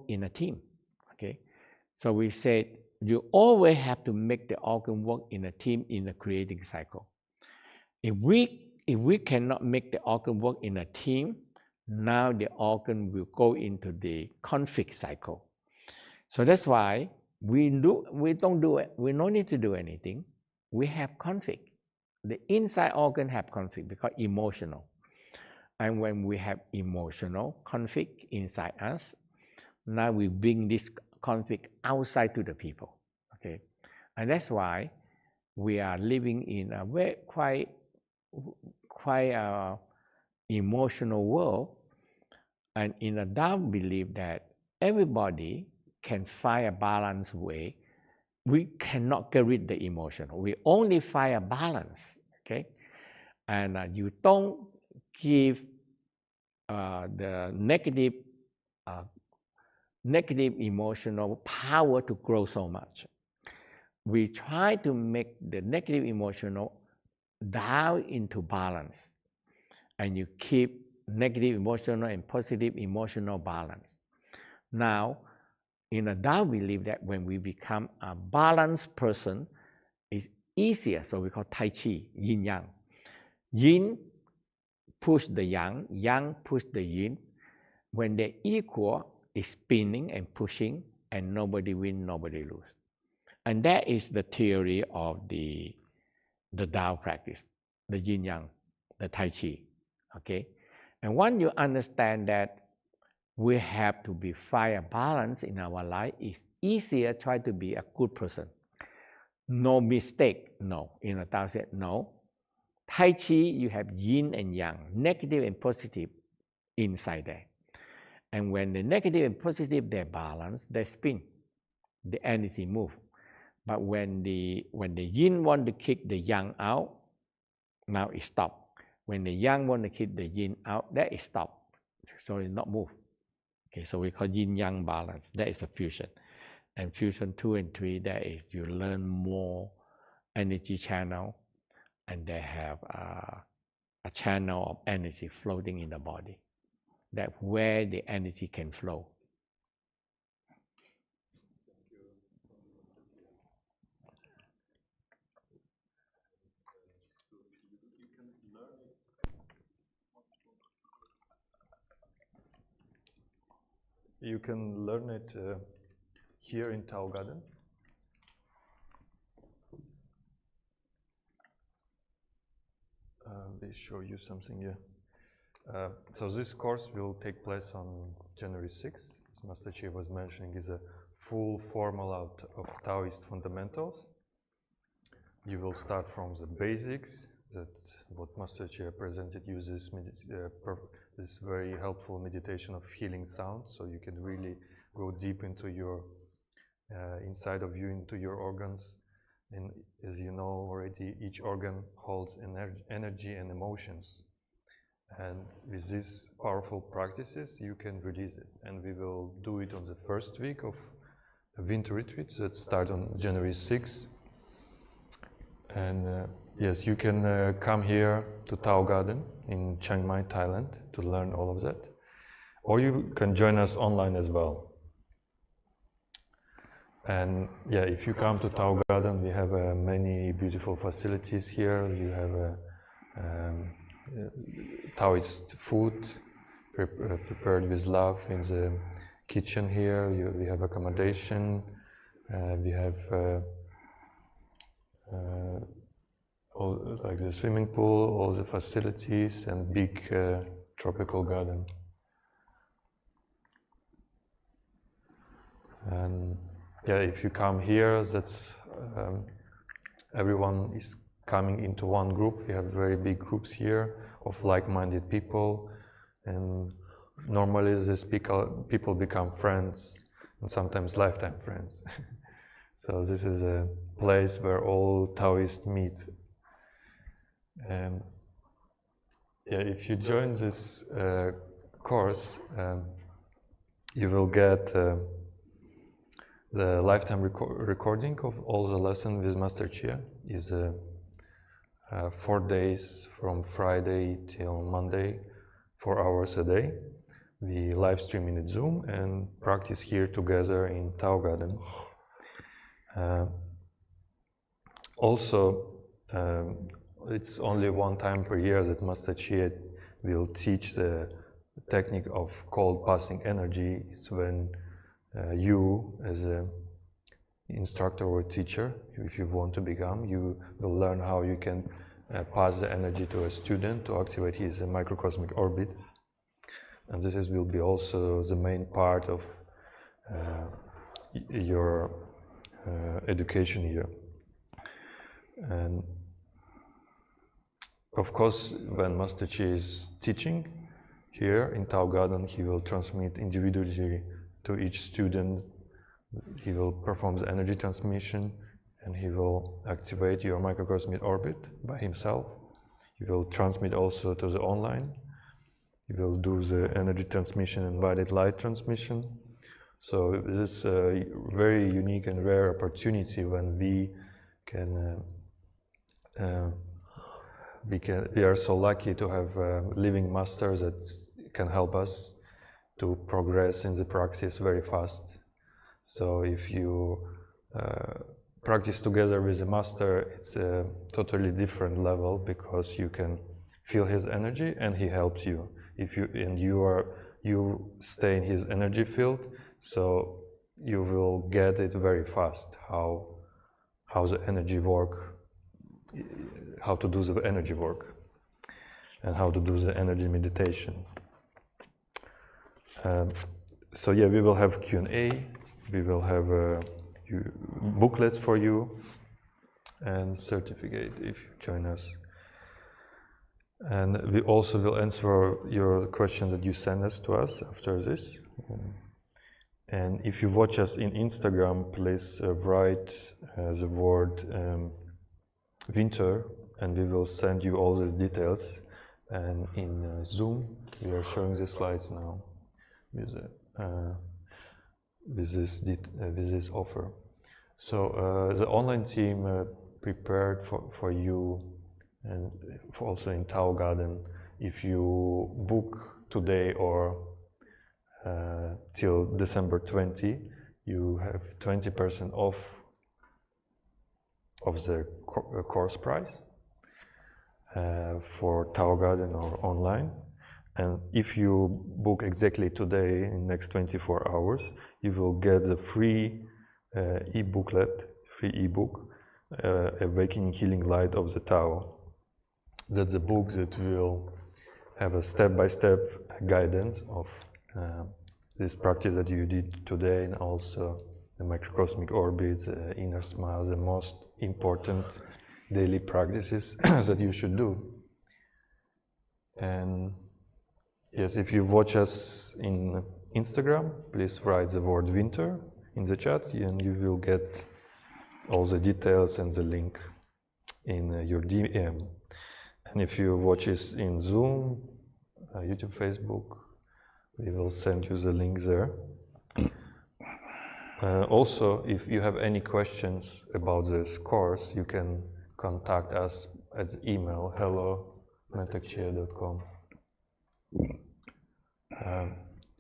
in a team. Okay, so we said you always have to make the organ work in a team in a creating cycle. If we cannot make the organ work in a team, now the organ will go into the conflict cycle. So that's why we don't do it. We don't need to do anything. We have conflict. The inside organ have conflict because emotional. And when we have emotional conflict inside us, now we bring this conflict outside to the people. Okay, and that's why we are living in a very quite emotional world. And in a Tao belief that everybody can find a balanced way. We cannot get rid of the emotion. We only find a balance. Okay, and you don't give the negative emotional power to grow so much. We try to make the negative emotional down into balance, and you keep negative emotional and positive emotional balance. Now, in a Tao belief that when we become a balanced person, it's easier. So we call Tai Chi, Yin Yang. Yin push the Yang, Yang push the Yin. When they're equal, it's spinning and pushing, and nobody win, nobody lose. And that is the theory of the Tao practice, the Yin Yang, the Tai Chi. Okay, and once you understand that we have to be find a balance in our life, it's easier try to be a good person. No mistake, no. In a Tao said no. Tai Chi, you have yin and yang, negative and positive inside there. And when the negative and positive they balance, they spin, the energy move. But when the yin want to kick the yang out, now it stop. When the yang want to kick the yin out, that is stop. So it not move. Okay, so we call yin yang balance. That is the fusion. And fusion 2 and 3, that is you learn more energy channel, and they have a channel of energy floating in the body. That's where the energy can flow. You can learn it here in Tao Garden. They show you something here. So this course will take place on January 6th. As Master Chia was mentioning, is a full formula of Taoist fundamentals. You will start from the basics, that what Master Chia presented you this very helpful meditation of healing sound, so you can really go deep into your inside of you, into your organs. And as you know already, each organ holds energy and emotions. And with these powerful practices, you can release it. And we will do it on the first week of a winter retreat that starts on January 6th. And yes, you can come here to Tao Garden in Chiang Mai, Thailand, to learn all of that. Or you can join us online as well. And yeah, if you come to Tao Garden, we have many beautiful facilities here. You have Taoist food prepared with love in the kitchen here. We have accommodation. We have all, like the swimming pool, all the facilities, and big tropical garden. And yeah, if you come here, that's everyone is coming into one group. We have very big groups here of like-minded people, and normally these people become friends, and sometimes lifetime friends. So this is a place where all Taoists meet. And yeah, if you join this course, you will get the lifetime recording of all the lessons with Master Chia. Is 4 days from Friday till Monday, 4 hours a day. We live stream in Zoom and practice here together in Tao Garden. Also, it's only one time per year that Master Chia will teach the technique of cold passing energy. It's when you, as an instructor or teacher, if you want to become, you will learn how you can pass the energy to a student to activate his microcosmic orbit. And this will be also the main part of your education here. And of course, when Master Chia is teaching here in Tao Garden, he will transmit individually to each student. He will perform the energy transmission, and he will activate your microcosmic orbit by himself. He will transmit also to the online. He will do the energy transmission and violet light transmission. So this is a very unique and rare opportunity when we can we are so lucky to have living masters that can help us to progress in the practice very fast. So if you practice together with a master, it's a totally different level because you can feel his energy and he helps you. If you stay in his energy field, so you will get it very fast how the energy work, how to do the energy work, and how to do the energy meditation. So yeah, we will have Q&A. We will have booklets for you and certificate if you join us. And we also will answer your questions that you send us to us after this. And if you watch us in Instagram, please write the word winter, and we will send you all these details. And in Zoom, we are showing the slides now with this offer. So the online team prepared for you, and also in Tao Garden, if you book today or till December 20, you have 20% off of the course price for Tao Garden or online. And if you book exactly today, in the next 24 hours, you will get the free e-booklet, free e-book, Awakening Healing Light of the Tao. That's a book that will have a step-by-step guidance of this practice that you did today, and also the microcosmic orbits, inner smile, the most important daily practices that you should do. And yes, if you watch us in Instagram, please write the word winter in the chat, and you will get all the details and the link in your DM. And if you watch us in Zoom, YouTube, Facebook, we will send you the link there. Also, if you have any questions about this course, you can contact us at the email hello@mantakchia.com.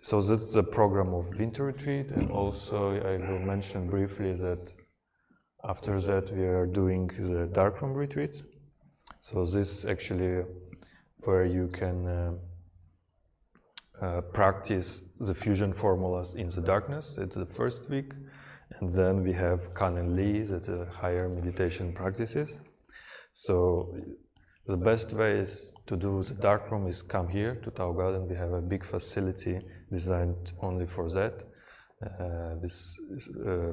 So that's the program of winter retreat, and also I will mention briefly that after that we are doing the darkroom retreat. So this actually where you can practice the fusion formulas in the darkness. It's the first week, and then we have Kan and Li, that's higher meditation practices. So the best way is to do the darkroom is come here to Tao Garden. We have a big facility designed only for that, with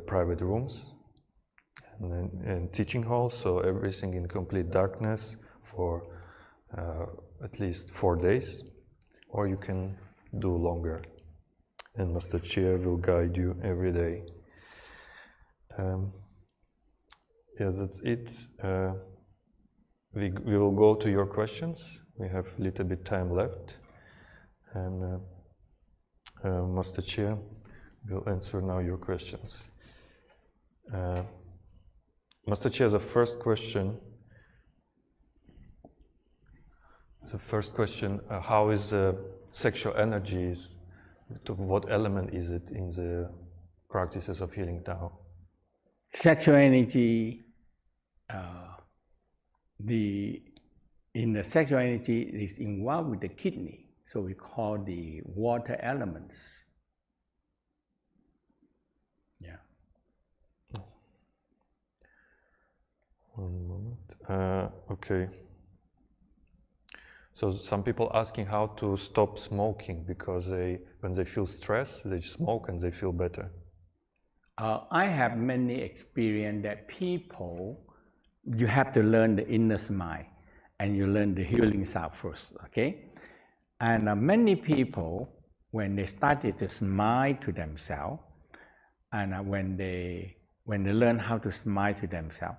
private rooms and teaching halls. So everything in complete darkness for at least 4 days, or you can do longer. And Master Chia will guide you every day. Yeah, that's it. We will go to your questions. We have a little bit time left. And Master Chia will answer now your questions. Master Chia, the first question. How is sexual energies? What element is it in the practices of healing Tao? Sexual energy, in the sexual energy is involved with the kidney, so we call the water elements. Yeah. One moment. Okay. So some people asking how to stop smoking because when they feel stress, they smoke and they feel better. I have many experience that people, you have to learn the inner smile and you learn the healing sound first, okay? And many people, when they started to smile to themselves, and when they learn how to smile to themselves,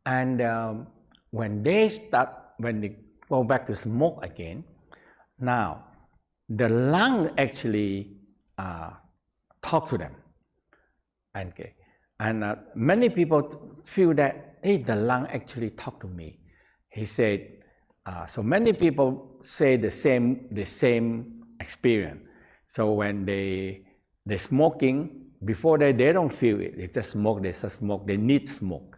and when they go back to smoke again, now the lung actually talk to them. Okay. And many people feel that, hey, the lung actually talk to me. He said, so many people say the same experience. So when they smoking, before they don't feel it. They just smoke, they need smoke.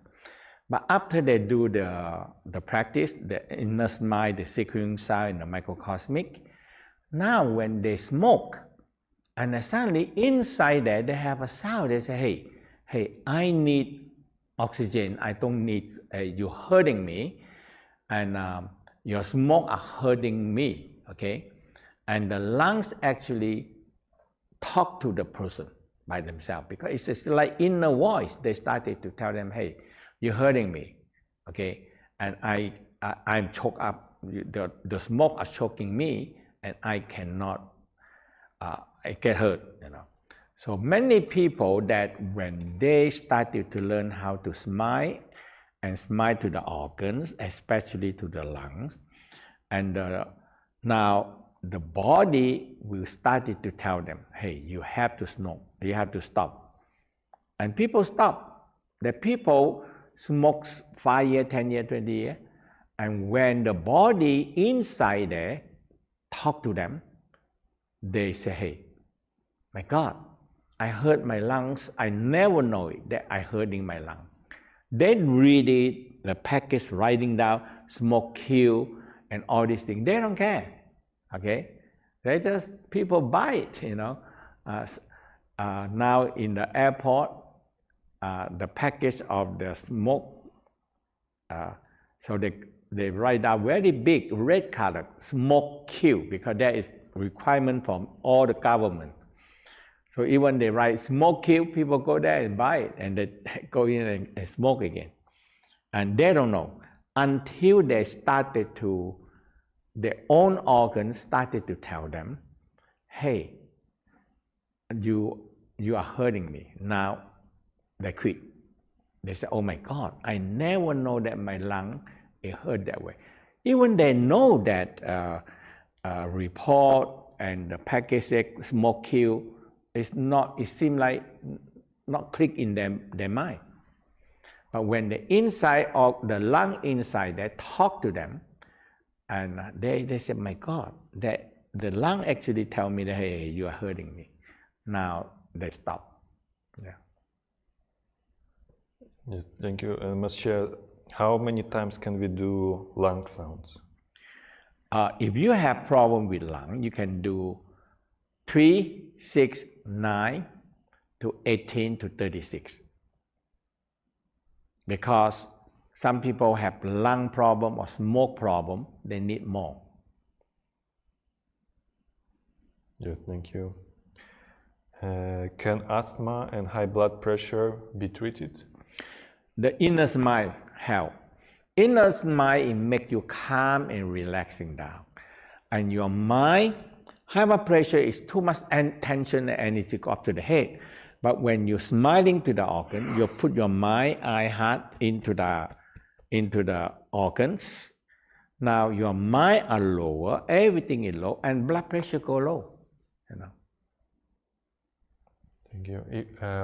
But after they do the practice, the inner smile, the secret sound, and the microcosmic, now when they smoke, and suddenly inside there, they have a sound. They say, hey, I need oxygen. I don't need, you hurting me. And your smoke are hurting me, okay? And the lungs actually talk to the person by themselves because it's just like inner voice. They started to tell them, hey, you're hurting me, okay? And I'm choked up. The smoke are choking me, and I cannot. I get hurt, you know. So many people that when they started to learn how to smile and smile to the organs, especially to the lungs, and now the body will started to tell them, hey, you have to smoke, you have to stop. And people stop. The people smoke 5 years, 10 years, 20 years, and when the body inside there talk to them, they say, hey, my God, I hurt my lungs. I never know it, that I hurting my lung. They read it, the package writing down, smoke kill, and all these things. They don't care, okay? They just, people buy it, you know. Now in the airport, the package of the smoke, so they write down very big red color, smoke kill, because that is requirement from all the government. So even they write smoke kill, people go there and buy it, and they go in and smoke again. And they don't know until they started to, their own organs started to tell them, hey, you are hurting me. Now they quit. They say, oh my God, I never know that my lung is hurt that way. Even they know that report and the package smoke kill, it's not, it seems like not click in their mind. But when the inside of the lung inside, they talk to them, and they say, my God, that the lung actually tell me that, hey, you are hurting me. Now they stop. Yeah. Yeah, thank you. Master, how many times can we do lung sounds? If you have problem with lung, you can do 3, 6, 9 to 18 to 36. Because some people have lung problem or smoke problem, they need more. Yeah, thank you. Can asthma and high blood pressure be treated? The inner smile help. Inner smile, it makes you calm and relaxing down. And your mind High blood pressure is too much tension and energy go up to the head. But when you're smiling to the organ, you put your mind, eye, heart into the organs. Now your mind are lower, everything is low, and blood pressure go low. You know. Thank you.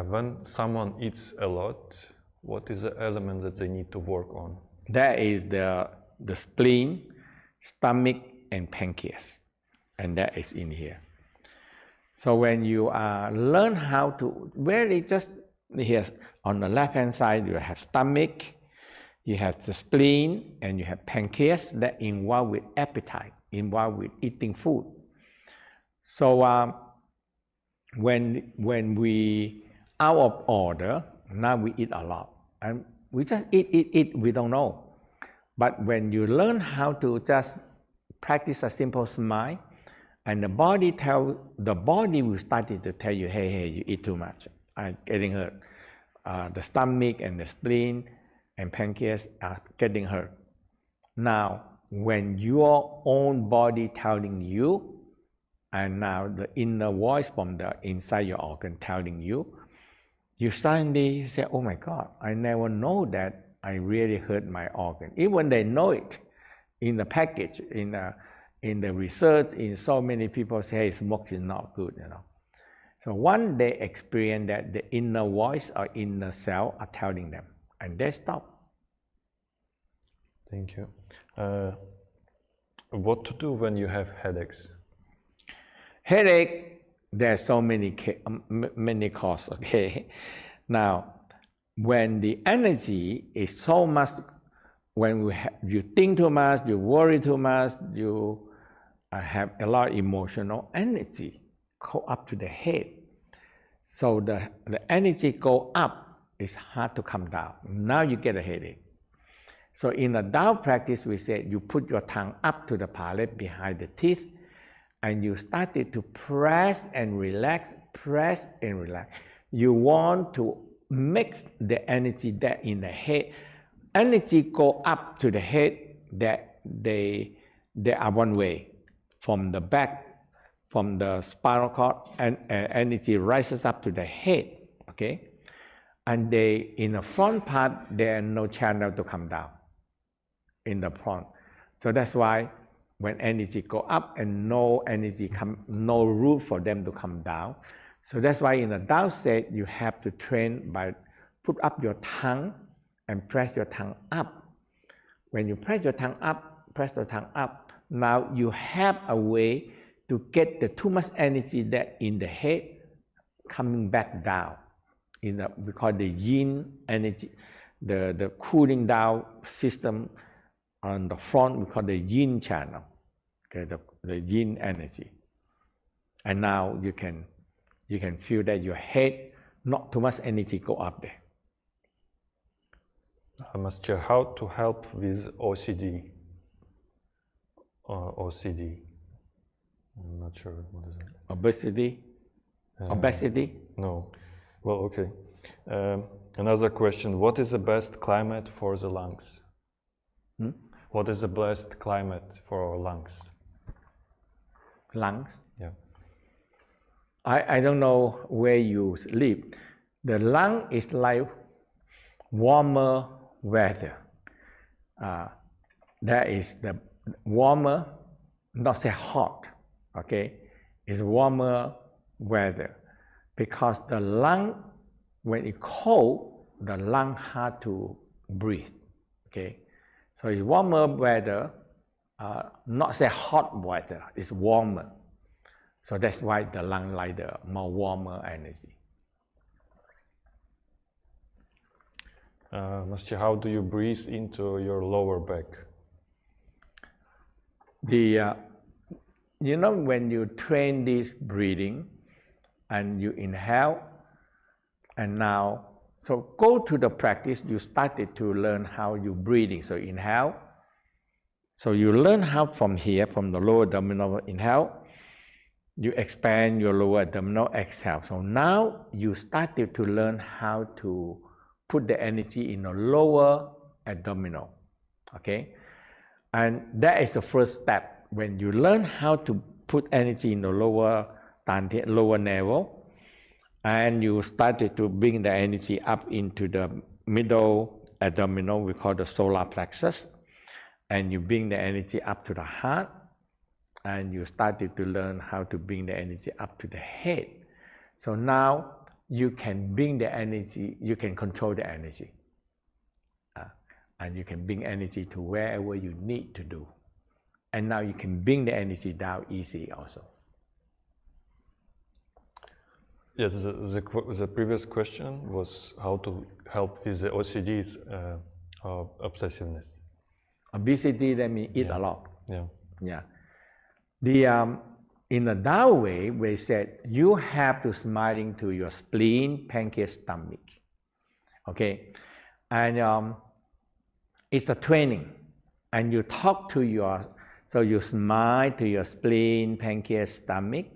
When someone eats a lot, what is the element that they need to work on? That is the spleen, stomach, and pancreas, and that is in here. So when you learn how to, really just here on the left hand side, you have stomach, you have the spleen, and you have pancreas that involved with appetite, involved with eating food. So when we out of order, now we eat a lot, and we just eat, we don't know. But when you learn how to just practice a simple smile, and the body will start to tell you, hey, you eat too much, I'm getting hurt. The stomach and the spleen and pancreas are getting hurt. Now, when your own body telling you, and now the inner voice from the inside your organ telling you, you suddenly say, oh my God, I never know that I really hurt my organ. Even they know it in the package, in the research, in so many people say, hey, smoke is not good, you know. So one day experience that the inner voice or inner cell are telling them, and they stop. Thank you. What to do when you have headaches? Headache, there are so many causes, okay? Now, when the energy is so much, when you think too much, you worry too much, you have a lot of emotional energy go up to the head. So the energy go up, it's hard to come down. Now you get a headache. So in the Tao practice, we say you put your tongue up to the palate behind the teeth, and you started to press and relax, press and relax. You want to make the energy that in the head, energy go up to the head, that they are one way. From the back, from the spinal cord, and energy rises up to the head, okay? And in the front part, there are no channel to come down in the front. So that's why when energy go up and no energy no room for them to come down. So that's why in the Tao state, you have to train by put up your tongue and press your tongue up. When you press your tongue up, now you have a way to get the too much energy that in the head coming back down. We call the yin energy, the cooling down system on the front, we call the yin channel, okay, the yin energy. And now you can feel that your head, not too much energy go up there. Master, how to help with OCD? OCD. I'm not sure what is it. Obesity? Obesity? No. Well, okay. Another question. What is the best climate for the lungs? What is the best climate for our lungs? Lungs? Yeah. I don't know where you live. The lung is like warmer weather. That is the warmer, not say hot, okay? It's warmer weather. Because the lung, when it's cold, the lung hard to breathe, okay? So it's warmer weather, not say hot weather, it's warmer. So that's why the lung like the more warmer energy. Master, how do you breathe into your lower back? You know, when you train this breathing and you inhale, and now, so go to the practice, you started to learn how you breathing. So inhale. So you learn how from here, from the lower abdominal, inhale. You expand your lower abdominal, exhale. So now you started to learn how to put the energy in the lower abdominal, okay? And that is the first step. When you learn how to put energy in the lower navel, and you started to bring the energy up into the middle abdominal, we call the solar plexus, and you bring the energy up to the heart, and you started to learn how to bring the energy up to the head. So now you can bring the energy, you can control the energy, and you can bring energy to wherever you need to do. And now you can bring the energy down easy also. Yes, the previous question was how to help with the OCD's obsessiveness. Obesity, that means eat a lot. Yeah. In the Tao way, we said you have to smiling to your spleen, pancreas, stomach. Okay, and it's a training, and you talk to your, so you smile to your spleen, pancreas, stomach.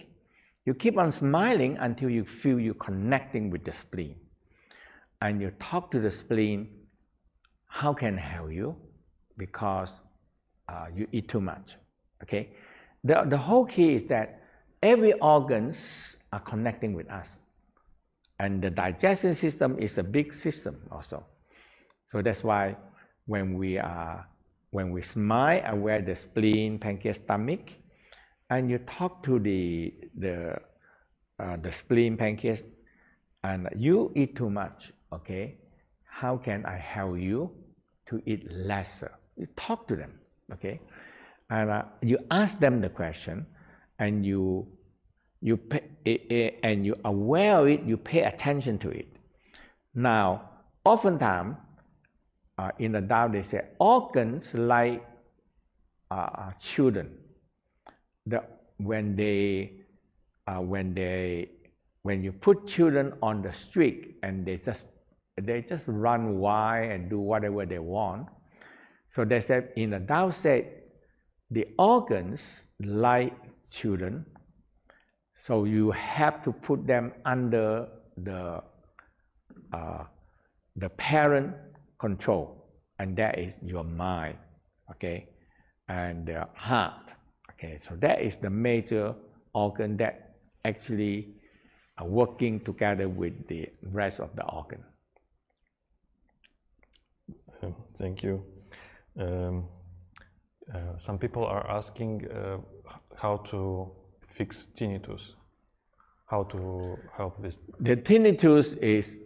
You keep on smiling until you feel you're connecting with the spleen, and you talk to the spleen. How can I help you? Because you eat too much. Okay, the whole key is that every organs are connecting with us, and the digestion system is a big system also. So that's why when we smile, aware the spleen, pancreas, stomach, and you talk to the spleen, pancreas, and you eat too much. Okay, how can I help you to eat lesser? You talk to them. Okay, and you ask them the question, and you aware of it. You pay attention to it. Now, oftentimes in the Tao they say organs like children. When you put children on the street and they just run wild and do whatever they want. So they said in the Tao said the organs like children, so you have to put them under the parent control, and that is your mind, okay, and the heart. Okay, so that is the major organ that actually are working together with the rest of the organ. Thank you. Some people are asking how to fix tinnitus. How to help this? The tinnitus is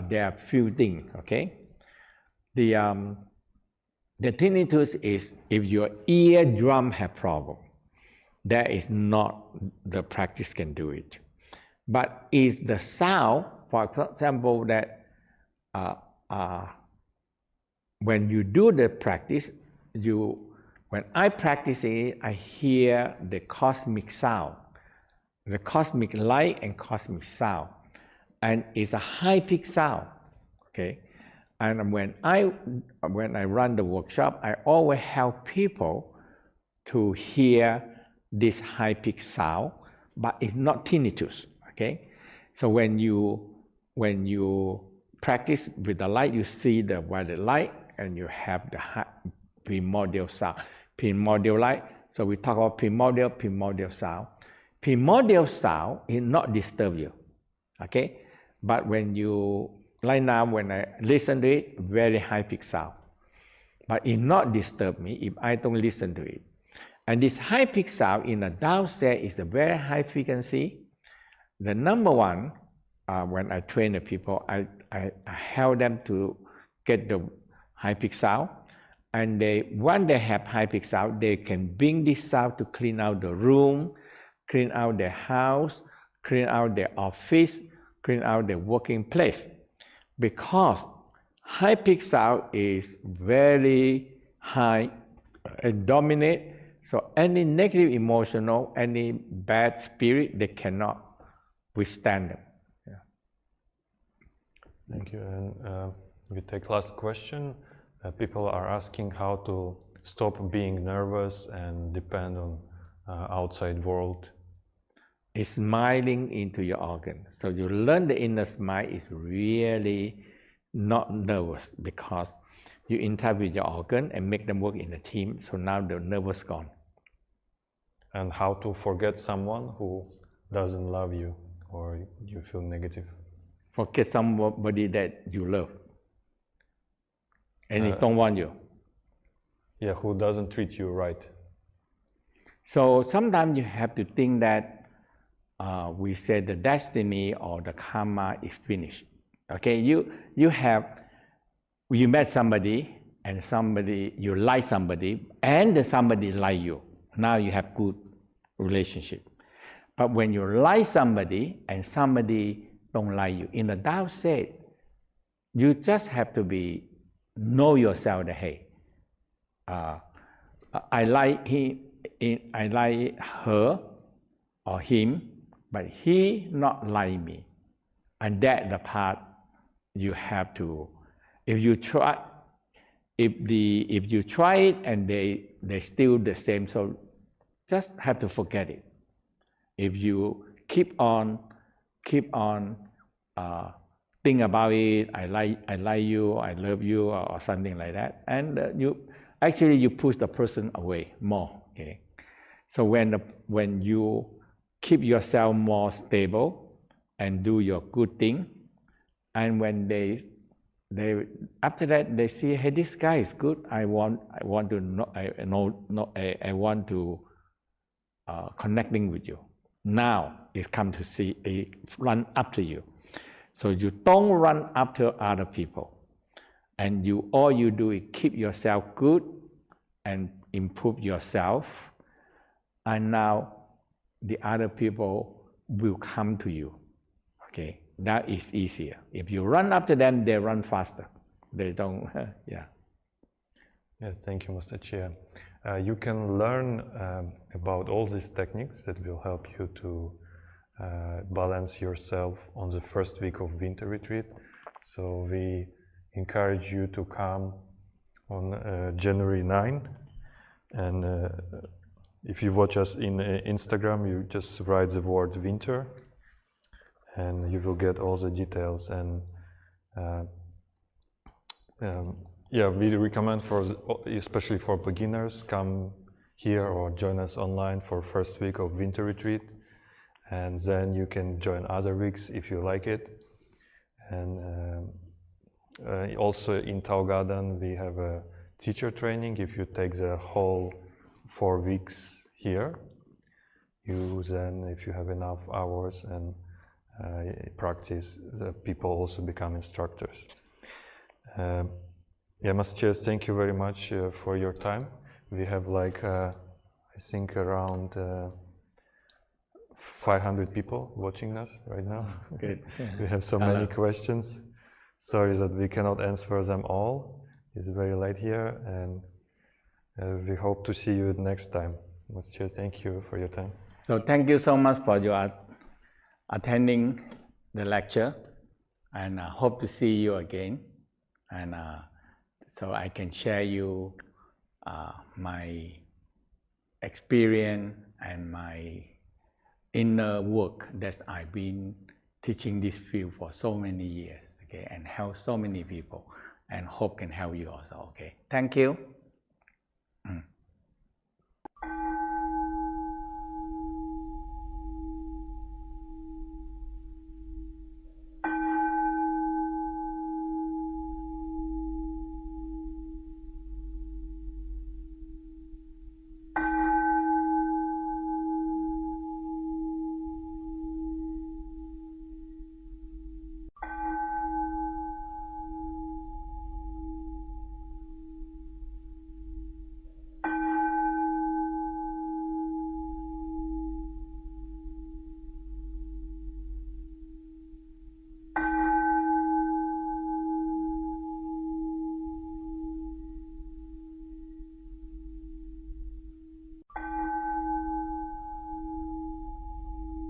there are few things. Okay, the tinnitus is if your eardrum have problem. That is not the practice can do it, but is the sound. For example, that when you do the practice, when I practice it, I hear the cosmic sound, the cosmic light and cosmic sound, and it's a high pitch sound. Okay, and when I run the workshop, I always help people to hear this high pitch sound, but it's not tinnitus. Okay, so when you practice with the light, you see the violet light, and you have the primordial sound, primordial light. So we talk about primordial sound. Primordial sound is not disturb you. Okay, but when you right now when I listen to it, very high pitch sound, but it not disturb me if I don't listen to it. And this high pitch sound in the downstairs is a very high frequency. The number one, when I train the people, I help them to get the high pitch sound, and when they have high pitch sound, they can bring this sound to clean out the room, clean out their house, clean out their office, clean out their working place, because high pitch sound is very high and dominate. So any negative emotional, any bad spirit, they cannot withstand them. Yeah. Thank you. And we take last question. People are asking how to stop being nervous and depend on outside world. It's smiling into your organ. So you learn the inner smile is really not nervous, because you interact with your organ and make them work in a team. So now the nervous gone. and how to forget someone who doesn't love you or you feel negative. Forget somebody that you love and he don't want you. Yeah, who doesn't treat you right. So sometimes you have to think that we say the destiny or the karma is finished. Okay, you met somebody and you like somebody and somebody like you. Now you have good relationship. But when you like somebody and somebody don't like you, in the Tao said, you just have to know yourself that hey, I like her or him, but he not like me, and that the part you have to. If you try it and they still the same, so just have to forget it. If you keep on think about it, I like you, I love you, or something like that, and you push the person away more. Okay, so when you keep yourself more stable and do your good thing, and when they after that they see, hey, this guy is good, I want to know, I want to connecting with you. Now it's come to see run after you. So you don't run after other people, and all you do is keep yourself good and improve yourself, and now the other people will come to you. Okay, that is easier. If you run after them, they run faster. They don't. Yeah. Yes, thank you, Master Chia. You can learn about all these techniques that will help you to balance yourself on the first week of winter retreat. So we encourage you to come on January 9. And if you watch us in Instagram, you just write the word winter and you will get all the details. And yeah, we recommend especially for beginners, come here or join us online for first week of winter retreat, and then you can join other weeks if you like it. And also in Tao Garden we have a teacher training. If you take the whole 4 weeks here, if you have enough hours and practice, the people also become instructors. Yeah, Master Chia, thank you very much for your time. We have I think around 500 people watching us right now. Good. We have so many questions. Sorry that we cannot answer them all. It's very late here, and we hope to see you next time. Master Chia, thank you for your time. So thank you so much for your attending the lecture, and I hope to see you again. And so I can share you my experience and my inner work that I've been teaching this field for so many years, okay, and help so many people, and hope can help you also, okay. Thank you.